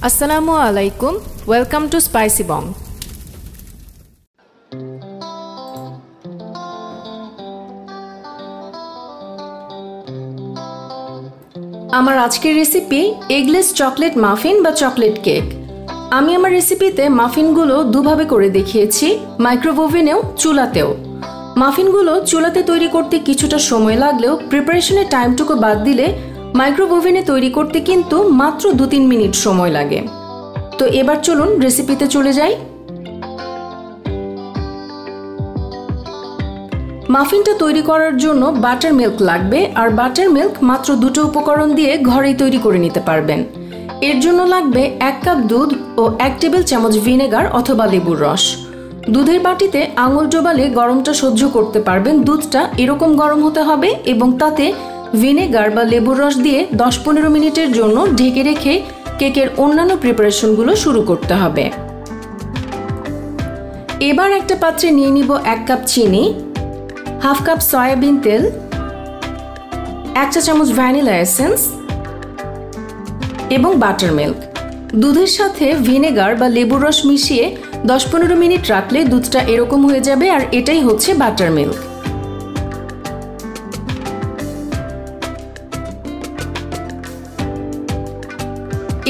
Assalamu alaikum. Welcome to Spicy Bong. আমার আজকের recipe eggless chocolate muffin বা chocolate cake. আমি আমার রেসিপিতে মাফিনগুলো দুভাবে করে দেখিয়েছি, মাইক্রোওভেনেও চুলাতেও। মাফিনগুলো চুলাতে তৈরি করতে কিছুটা সময় লাগলেও প্রিপারেশনের টাইমটুকু বাদ দিলে মাইক্রোওভেনে তৈরি করতে কিন্তু মাত্র 2-3 মিনিট সময় লাগে। তো এবার চলুন রেসিপিতে চলে যাই। মাফিনটা তৈরি করার জন্য বাটার মিল্ক লাগবে, আর বাটার মিল্ক মাত্র 2টো উপকরণ দিয়ে ঘরেই তৈরি করে নিতে পারবেন। এর জন্য লাগবে 1 কাপ দুধ ও 1 টেবিল চামচ ভিনেগার অথবা লেবুর রস। দুধের বাটিতে আঙুল ডোবালে গরমটা সহ্য করতে পারবেন। দুধটা এরকম গরম হতে হবে এবং তাতে ভিনেগার বা লেবুর রস দিয়ে 10-15 মিনিটের জন্য ঢেকে রেখে কেকের অন্যান্য প্রিপারেশনগুলো শুরু করতে হবে। এবার একটা পাত্রে নিয়ে নিব 1 কাপ চিনি, 1/2 কাপ সয়াবিন তেল, 1 চা চামচ ভ্যানিলা এসেন্স এবং বাটার মিল্ক। দুধের সাথে ভিনেগার বা লেবুর রস মিশিয়ে 10-15 মিনিট রাখলে দুধটা এরকম হয়ে যাবে, আর এটাই হচ্ছে বাটার মিল্ক।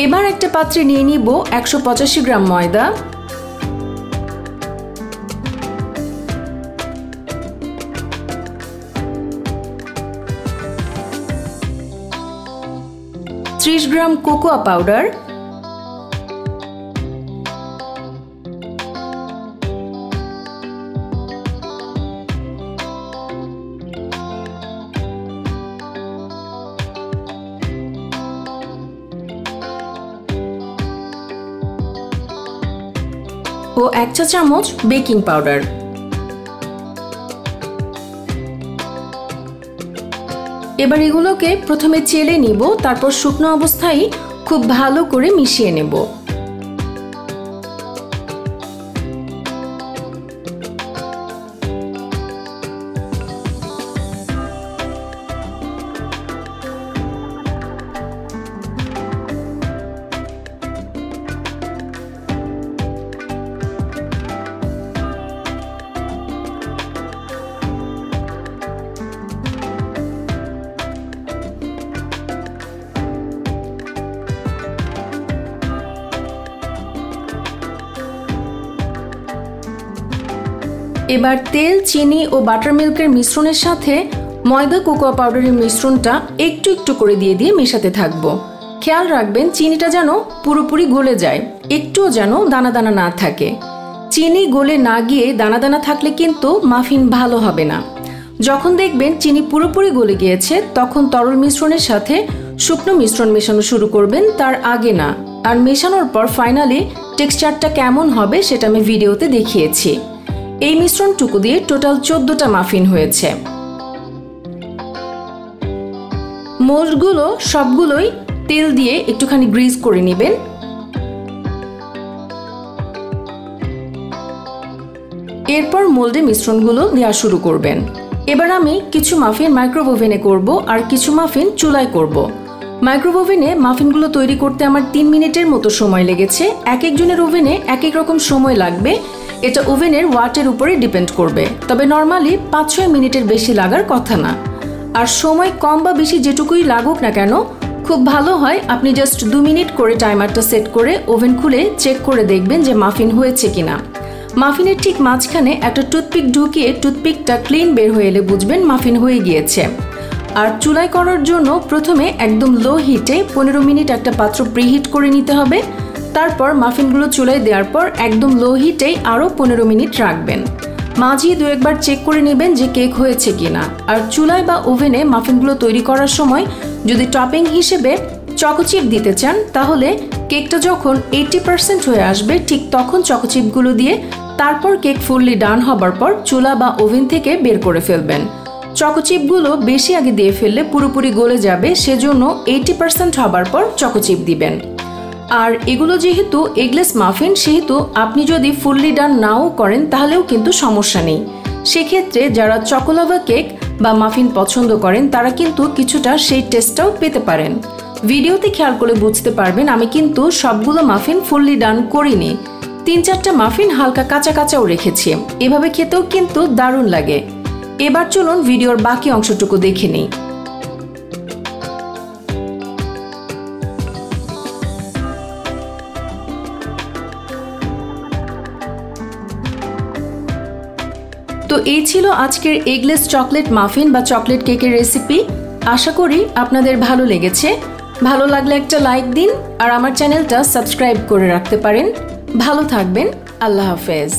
এবার একটা পাত্রে নিয়ে নিব 185 গ্রাম ময়দা, 30 গ্রাম কোকোয়া পাউডার, 1 চা চামচ বেকিং পাউডার। এবার এগুলোকে প্রথমে চেলে নিব, তারপর শুকনো অবস্থায় খুব ভালো করে মিশিয়ে নেব। এবার তেল, চিনি ও বাটার মিল্কের মিশ্রণের সাথে ময়দা কোকোয়া পাউডারের মিশ্রণটা একটু একটু করে দিয়ে মেশাতে থাকবো। খেয়াল রাখবেন চিনিটা যেন পুরোপুরি গলে যায়, একটুও যেন দানা দানা না থাকে। চিনি গলে না গিয়ে দানা দানা থাকলে কিন্তু মাফিন ভালো হবে না। যখন দেখবেন চিনি পুরোপুরি গলে গিয়েছে তখন তরল মিশ্রণের সাথে শুকনো মিশ্রণ মেশানো শুরু করবেন, তার আগে না। আর মেশানোর পর ফাইনালি টেক্সচারটা কেমন হবে সেটা আমি ভিডিওতে দেখিয়েছি। এই মিশ্রণটুকু দিয়ে টোটাল 14টা মাফিন হয়েছে। মোল্ডগুলো সবগুলোই তেল দিয়ে একটুখানি গ্রিজ করে নেবেন। এরপর মোল্ডে মিশ্রণগুলো দেওয়া শুরু করবেন। এবার আমি কিছু মাফিন মাইক্রোওভেনে করব আর কিছু মাফিন চুলায় করব। মাইক্রোওভেনে মাফিনগুলো তৈরি করতে আমার 3 মিনিটের মতো সময় লেগেছে। এক একজনের ওভেনে এক এক রকম সময় লাগবে, এটা ওভেনের ওয়াটের উপরে ডিপেন্ড করবে। তবে নর্মালি 5-6 মিনিটের বেশি লাগার কথা না। আর সময় কম বা বেশি যেটুকুই লাগুক না কেন, খুব ভালো হয় আপনি জাস্ট 2 মিনিট করে টাইমারটা সেট করে ওভেন খুলে চেক করে দেখবেন যে মাফিন হয়েছে কিনা। মাফিনের ঠিক মাঝখানে একটা টুথপিক ঢুকিয়ে টুথপিকটা ক্লিন বের হয়ে এলে বুঝবেন মাফিন হয়ে গিয়েছে। আর চুলায় করার জন্য প্রথমে একদম লো হিটে 15 মিনিট একটা পাত্র প্রিহিট করে নিতে হবে। তারপর মাফিনগুলো চুলায় দেওয়ার পর একদম লো হিটেই আরও 15 মিনিট রাখবেন। মাঝে 2-1 চেক করে নেবেন যে কেক হয়েছে কিনা। আর চুলায় বা ওভেনে মাফিনগুলো তৈরি করার সময় যদি টপিং হিসেবে চকোচিপ দিতে চান, তাহলে কেকটা যখন 80% হয়ে আসবে ঠিক তখন চকোচিপগুলো দিয়ে তারপর কেক ফুললি ডান হবার পর চুলা বা ওভেন থেকে বের করে ফেলবেন। চকোচিপগুলো বেশি আগে দিয়ে ফেললে পুরোপুরি গলে যাবে, সেজন্য 80% হবার পর চকোচিপ দিবেন। আর এগুলো যেহেতু এগলেস মাফিন, সেহেতু আপনি যদি ফুললি ডান নাও করেন তাহলেও কিন্তু সমস্যা নেই। সেক্ষেত্রে যারা চকোলাভা কেক বা মাফিন পছন্দ করেন তারা কিন্তু কিছুটা সেই টেস্টটাও পেতে পারেন। ভিডিওতে খেয়াল করে বুঝতে পারবেন আমি কিন্তু সবগুলো মাফিন ফুললি ডান করিনি। 3-4টা মাফিন হালকা কাঁচা কাঁচাও রেখেছি। এভাবে খেতেও কিন্তু দারুণ লাগে। এবার চলুন ভিডিওর বাকি অংশটুকু দেখে নিই। তো এই ছিল আজকের এগলেস চকলেট মাফিন বা চকলেট কেকের রেসিপি। আশা করি আপনাদের ভালো লেগেছে। ভালো লাগলে একটা লাইক দিন আর আমার চ্যানেলটা সাবস্ক্রাইব করে রাখতে পারেন। ভালো থাকবেন। আল্লাহ হাফেজ।